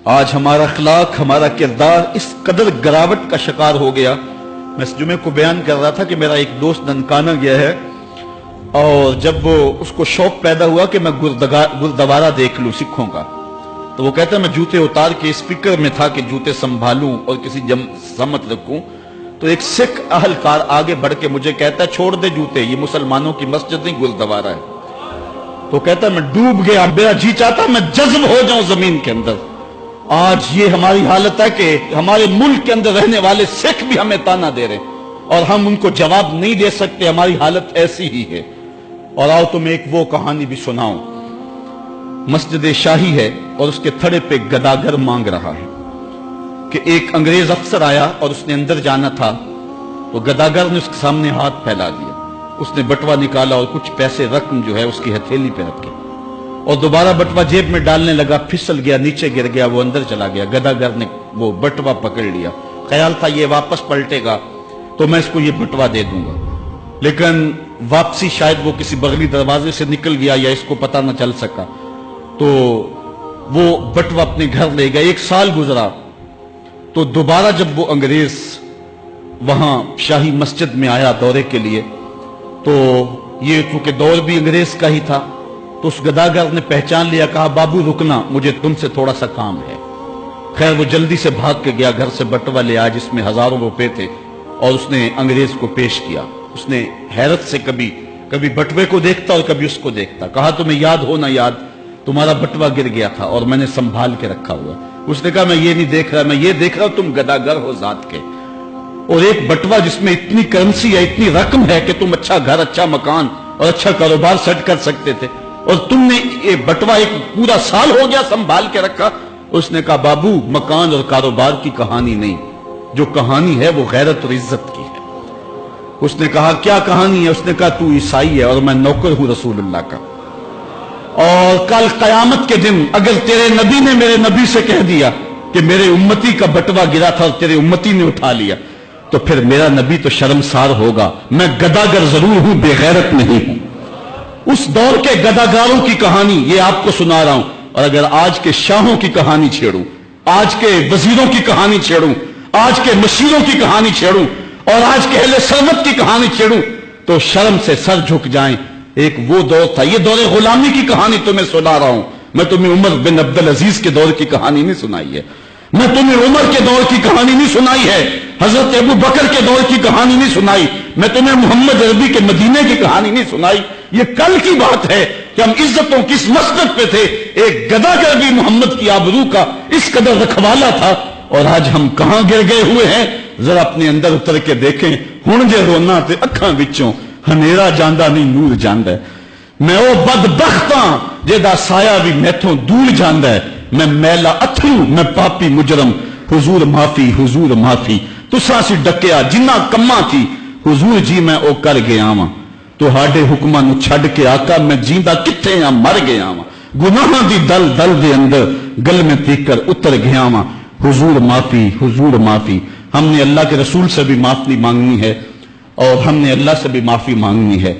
آج ہمارا اخلاق، ہمارا کردار اس قدر گراوٹ کا شکار ہو گیا. میں اس جمعے کو بیان کر رہا تھا کہ میرا ایک دوست ننکانہ گیا ہے، اور جب وہ اس کو شوق پیدا ہوا کہ میں گردوارہ دیکھ لوں سکھوں کا، تو وہ کہتا ہے میں جوتے اتار کے اس فکر میں تھا کہ جوتے سنبھالوں اور کسی سمت رکھوں، تو ایک سکھ اہلکار آگے بڑھ کے مجھے کہتا ہے چھوڑ دے جوتے، یہ مسلمانوں کی مسجد نہیں گردوارہ ہے. تو کہتا ہے میں ڈوب گیا، میرا جی چاہتا میں جذب ہو جاؤں زمین کے اندر. آج یہ ہماری حالت ہے کہ ہمارے ملک کے اندر رہنے والے سکھ بھی ہمیں تانا دے رہے اور ہم ان کو جواب نہیں دے سکتے. ہماری حالت ایسی ہی ہے. اور آؤ تمہیں ایک وہ کہانی بھی سناؤں. مسجد شاہی ہے اور اس کے تھڑے پہ گداگر مانگ رہا ہے کہ ایک انگریز افسر آیا اور اس نے اندر جانا تھا، تو گداگر نے اس کے سامنے ہاتھ پھیلا دیا. اس نے بٹوا نکالا اور کچھ پیسے رقم جو ہے اس کی ہتھیلی پہ رکھے اور دوبارہ بٹوا جیب میں ڈالنے لگا، پھسل گیا، نیچے گر گیا، وہ اندر چلا گیا. گداگر نے وہ بٹوا پکڑ لیا. خیال تھا یہ واپس پلٹے گا تو میں اس کو یہ بٹوا دے دوں گا، لیکن واپسی شاید وہ کسی بغلی دروازے سے نکل گیا یا اس کو پتہ نہ چل سکا، تو وہ بٹوا اپنے گھر لے گیا. 1 سال گزرا تو دوبارہ جب وہ انگریز وہاں شاہی مسجد میں آیا دورے کے لیے، تو یہ چونکہ دور بھی انگریز کا ہی تھا، تو اس گداگر نے پہچان لیا، کہا بابو رکنا، مجھے تم سے تھوڑا سا کام ہے. خیر وہ جلدی سے بھاگ کے گیا، گھر سے بٹوا لے آیا جس میں ہزاروں روپے تھے، اور اس نے انگریز کو پیش کیا. اس نے حیرت سے کبھی بٹوے کو دیکھتا اور کبھی اس کو دیکھتا. کہا تمہیں یاد ہو نہ یاد، تمہارا بٹوا گر گیا تھا اور میں نے سنبھال کے رکھا ہوا. اس نے کہا میں یہ نہیں دیکھ رہا، میں یہ دیکھ رہا ہوں تم گداگر ہو ذات کے، اور ایک بٹوا جس میں اتنی کرنسی ہے، اتنی رقم ہے کہ تم اچھا گھر، اچھا مکان اور اچھا کاروبار سیٹ کر سکتے تھے، اور تم نے یہ بٹوا ایک پورا سال ہو گیا سنبھال کے رکھا. اس نے کہا بابو مکان اور کاروبار کی کہانی نہیں، جو کہانی ہے وہ غیرت اور عزت کی ہے. اس نے کہا کیا کہانی ہے؟ اس نے کہا تو عیسائی ہے اور میں نوکر ہوں رسول اللہ کا، اور کل قیامت کے دن اگر تیرے نبی نے میرے نبی سے کہہ دیا کہ میرے امتی کا بٹوا گرا تھا اور تیرے امتی نے اٹھا لیا، تو پھر میرا نبی تو شرمسار ہوگا. میں گداگر ضرور ہوں، بے غیرت نہیں ہوں. اس دور کے گداگاروں کی کہانی یہ آپ کو سنا رہا ہوں. اور اگر آج کے شاہوں کی کہانی چھیڑوں، آج کے وزیروں کی کہانی چھیڑوں، آج کے مشیروں کی کہانی چھیڑوں اور آج کے اہل ثروت کی کہانی چھیڑوں تو شرم سے سر جھک جائیں. ایک وہ دور تھا، یہ دور غلامی کی کہانی تمہیں سنا رہا ہوں. میں تمہیں عمر بن عبدالعزیز کے دور کی کہانی نہیں سنائی ہے، میں تمہیں عمر کے دور کی کہانی نہیں سنائی ہے، حضرت ابو بکر کے دور کی کہانی نہیں سنائی، میں تمہیں محمد عربی کے مدینے کی کہانی نہیں سنائی. یہ کل کی بات ہے کہ ہم عزتوں کس مسجد پہ تھے. ایک گداگر بھی محمد کی آبرو کا اس قدر رکھوالا تھا، اور آج ہم کہاں گر گئے ہوئے ہیں. ذرا اپنے اندر اتر کے دیکھیں. ہن جے رونا تے اکھاں وچوں ہنیرا جاندا نہیں نور جاندا ہے. میں او بدبختاں جیدا سایہ بھی میتھوں دور جاندا ہے. میں میلا اتھرو، میں پاپی مجرم، حضور معافی، حضور معافی. تساں سی ڈکیا جنہ کماں تھی، حضور جی میں او کر گیا واں. تہاڈے حکماں نو چھڈ کے آقا میں جیندا کتھے ہاں، مر گیا واں. گناہاں دی دل دل دے اندر گل میں تیکر اتر گیا واں. حضور معافی، حضور معافی. ہم نے اللہ کے رسول سے بھی معافی مانگنی ہے اور ہم نے اللہ سے بھی معافی مانگنی ہے.